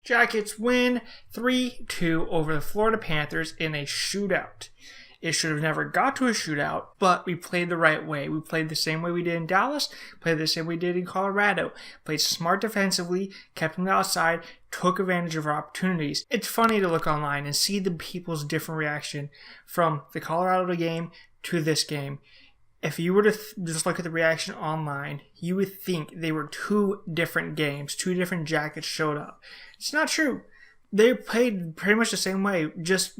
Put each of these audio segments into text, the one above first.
Jackets win 3-2 over the Florida Panthers in a shootout. It should have never got to a shootout, but we played the right way. We played the same way we did in Dallas, played the same way we did in Colorado, played smart defensively, kept them outside, took advantage of our opportunities. It's funny to look online and see the people's different reaction from the Colorado game to this game. If you were to just look at the reaction online, you would think they were two different games, two different Jackets showed up. It's not true. They played pretty much the same way, just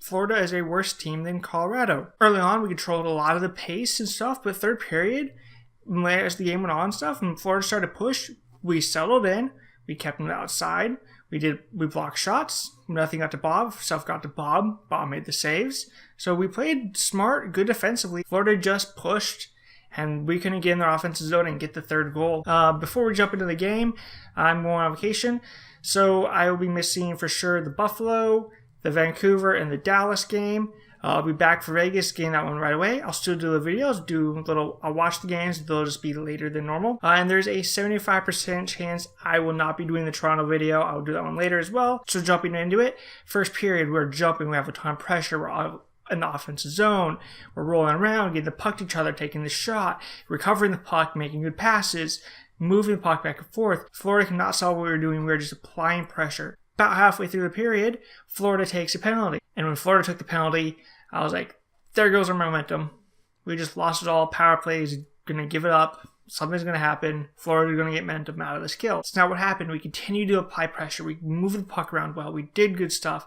Florida is a worse team than Colorado. Early on, we controlled a lot of the pace and stuff, but third period, as the game went on and stuff, and Florida started to push, we settled in, we kept them outside, we blocked shots, nothing got to Bob, stuff got to Bob made the saves. So we played smart, good defensively. Florida just pushed, and we couldn't get in their offensive zone and get the third goal. Before we jump into the game, I'm going on vacation, so I will be missing for sure the Buffalo, the Vancouver, and the Dallas game. I'll be back for Vegas, getting that one right away. I'll still do the videos, I'll watch the games, they'll just be later than normal. And there's a 75% chance I will not be doing the Toronto video. I'll do that one later as well. So jumping into it, first period, we're jumping, we have a ton of pressure, we're all in the offensive zone, we're rolling around, getting the puck to each other, taking the shot, recovering the puck, making good passes, moving the puck back and forth. Florida cannot solve what we were doing, we were just applying pressure. About halfway through the period, Florida takes a penalty. And when Florida took the penalty, I was like, there goes our momentum. We just lost it all. Power play is going to give it up. Something's going to happen. Florida's going to get momentum out of this kill. It's not what happened. We continued to apply pressure. We moved the puck around well. We did good stuff.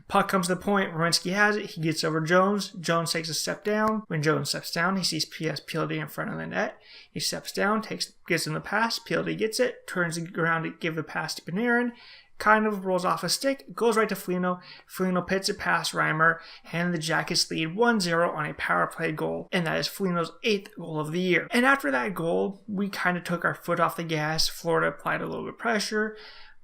Puck comes to the point. Werenski has it. He gets over Jones. Jones takes a step down. When Jones steps down, he sees PS PLD in front of the net. He steps down, gives him the pass. PLD gets it, turns around to give the pass to Panarin. Kind of rolls off a stick, goes right to Foligno. Foligno pits it past Reimer, and the Jackets lead 1-0 on a power play goal. And that is Foligno's 8th goal of the year. And after that goal, we kind of took our foot off the gas. Florida applied a little bit of pressure,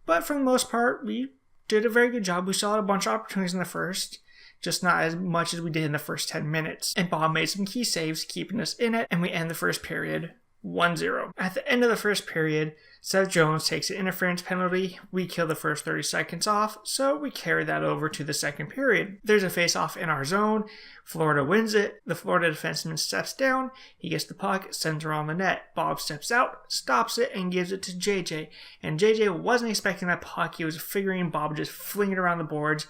but for the most part, we did a very good job. We saw a bunch of opportunities in the first, just not as much as we did in the first 10 minutes. And Bob made some key saves, keeping us in it, and we end the first period 1-0. At the end of the first period, Seth Jones takes an interference penalty. We kill the first 30 seconds off, so we carry that over to the second period. There's a face-off in our zone. Florida wins it. The Florida defenseman steps down. He gets the puck, sends it on the net. Bob steps out, stops it, and gives it to JJ. And JJ wasn't expecting that puck. He was figuring Bob would just fling it around the boards.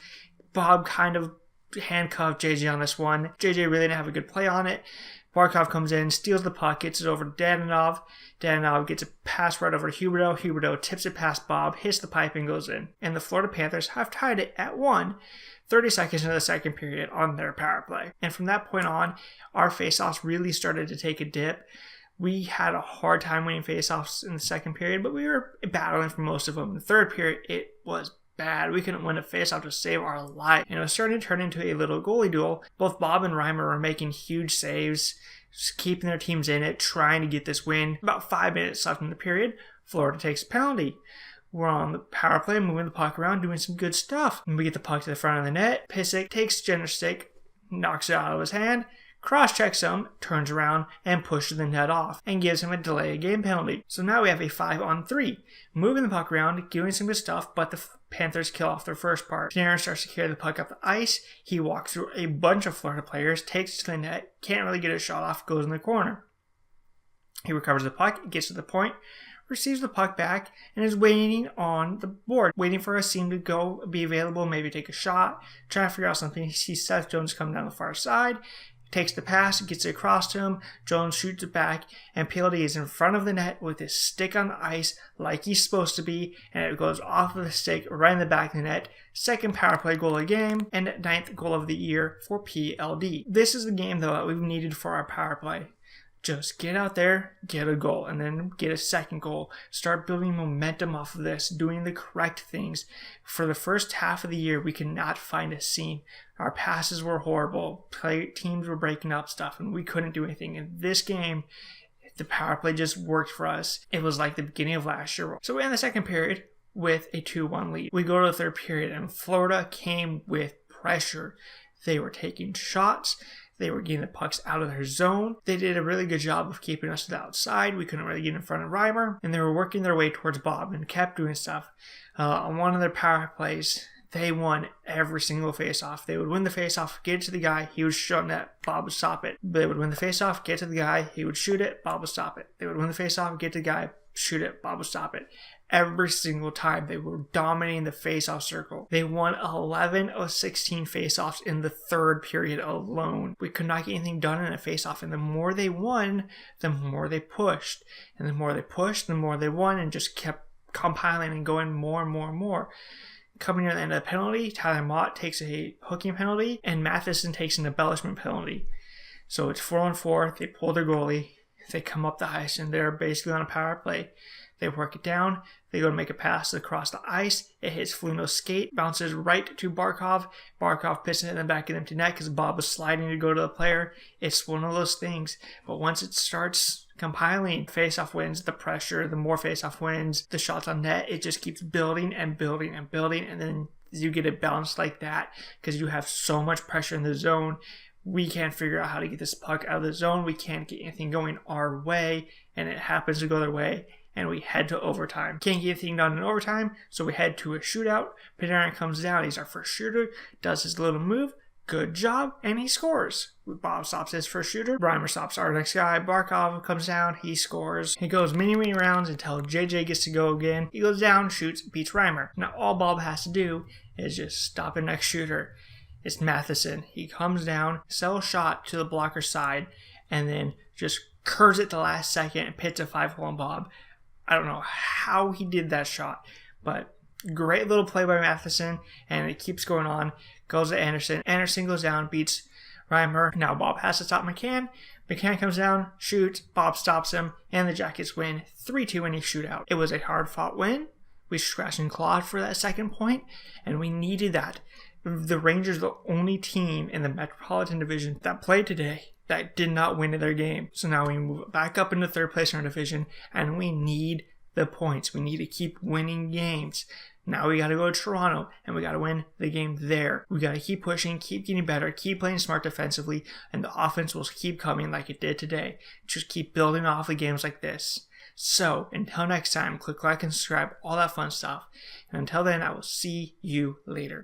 Bob kind of handcuffed JJ on this one. JJ really didn't have a good play on it. Barkov comes in, steals the puck, gets it over to Dadonov. Dadonov gets a pass right over to Huberdeau. Huberdeau tips it past Bob, hits the pipe, and goes in. And the Florida Panthers have tied it at 1, 30 seconds into the second period on their power play. And from that point on, our faceoffs really started to take a dip. We had a hard time winning faceoffs in the second period, but we were battling for most of them. In the third period, it was bad. We couldn't win a faceoff to save our life. And it was starting to turn into a little goalie duel. Both Bob and Reimer were making huge saves, just keeping their teams in it, trying to get this win. About 5 minutes left in the period, Florida takes a penalty. We're on the power play, moving the puck around, doing some good stuff. And we get the puck to the front of the net. Pissick takes Jenner's stick, knocks it out of his hand, cross-checks him, turns around, and pushes the net off, and gives him a delay game penalty. So now we have a 5-on-3. Moving the puck around, doing some good stuff, but the Panthers kill off their first part. Panarin starts to carry the puck up the ice. He walks through a bunch of Florida players, takes it to the net, can't really get a shot off, goes in the corner. He recovers the puck, gets to the point, receives the puck back, and is waiting on the board, waiting for a seam to go, be available, maybe take a shot, trying to figure out something. He sees Seth Jones coming down the far side, takes the pass, gets it across to him, Jones shoots it back, and PLD is in front of the net with his stick on the ice like he's supposed to be, and it goes off of the stick right in the back of the net. Second power play goal of the game, and 9th goal of the year for PLD. This is the game, though, that we've needed for our power play. Just get out there, get a goal, and then get a second goal. Start building momentum off of this, doing the correct things. For the first half of the year, we could not find a seam. Our passes were horrible. Teams were breaking up stuff, and we couldn't do anything. In this game, the power play just worked for us. It was like the beginning of last year. So we end the second period with a 2-1 lead. We go to the third period, and Florida came with pressure. They were taking shots. They were getting the pucks out of their zone. They did a really good job of keeping us to the outside. We couldn't really get in front of Reimer. And they were working their way towards Bob and kept doing stuff. On one of their power plays, they won every single face-off. They would win the face-off, get it to the guy, he would shoot net, Bob would stop it. They would win the face-off, get to the guy, he would shoot it, Bob would stop it. They would win the face-off, get to the guy, shoot it, Bob would stop it. Every single time they were dominating the face-off circle. They won 11 of 16 face-offs in the third period alone. We could not get anything done in a face-off, and the more they won, the more they pushed. And the more they pushed, the more they won, and just kept compiling and going more and more and more. Coming near the end of the penalty, Tyler Mott takes a hooking penalty, and Matheson takes an embellishment penalty. So it's 4-on-4, they pull their goalie, they come up the ice, and they're basically on a power play. They work it down, they go to make a pass across the ice, it hits Foligno's skate, bounces right to Barkov. Barkov pisses it in the back of the empty net because Bob was sliding to go to the player. It's one of those things, but once it starts compiling, face-off wins, the pressure, the more face-off wins, the shots on net, it just keeps building and building and building, and then you get it balanced like that because you have so much pressure in the zone. We can't figure out how to get this puck out of the zone. We can't get anything going our way, and it happens to go their way, and we head to overtime. Can't get anything done in overtime, so we head to a shootout. Panarin comes down, he's our first shooter, does his little move, good job, and he scores. Bob stops his first shooter, Reimer stops our next guy, Barkov comes down, he scores. He goes many rounds until JJ gets to go again. He goes down, shoots, beats Reimer. Now all Bob has to do is just stop the next shooter. It's Matheson. He comes down, sells shot to the blocker side, and then just curves it the last second and pits a 5-hole on Bob. I don't know how he did that shot, but great little play by Matheson, and it keeps going on. Goes to Anderson. Anderson goes down, beats Reimer. Now Bob has to stop McCann. McCann comes down, shoots, Bob stops him, and the Jackets win 3-2 in a shootout. It was a hard-fought win. We scratched and clawed for that second point, and we needed that. The Rangers are the only team in the Metropolitan Division that played today that did not win their game. So now we move back up into third place in our division, and we need the points. We need to keep winning games. Now we got to go to Toronto, and we got to win the game there. We got to keep pushing, keep getting better, keep playing smart defensively, and the offense will keep coming like it did today. Just keep building off of games like this. So, until next time, click like and subscribe, all that fun stuff. And until then, I will see you later.